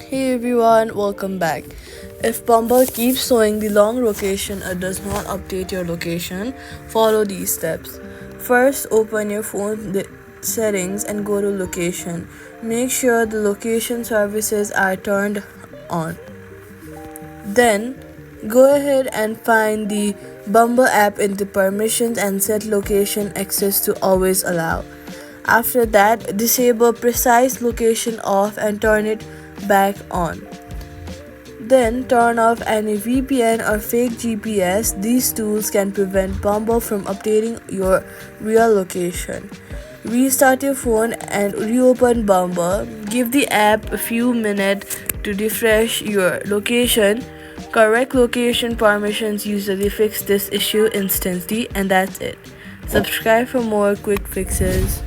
Hey everyone, welcome back. If Bumble keeps showing the long location or does not update your location, follow these steps. First, open your phone settings and go to location. Make sure the location services are turned on. Then, go ahead and find the Bumble app in the permissions and set location access to always allow. After that, disable precise location off and turn it back on. Then turn off any VPN or fake GPS. These tools can prevent Bumble from updating your real location. Restart your phone and reopen Bumble. Give the app a few minutes to refresh your location. Correct location permissions usually fix this issue instantly, and that's it. Subscribe for more quick fixes.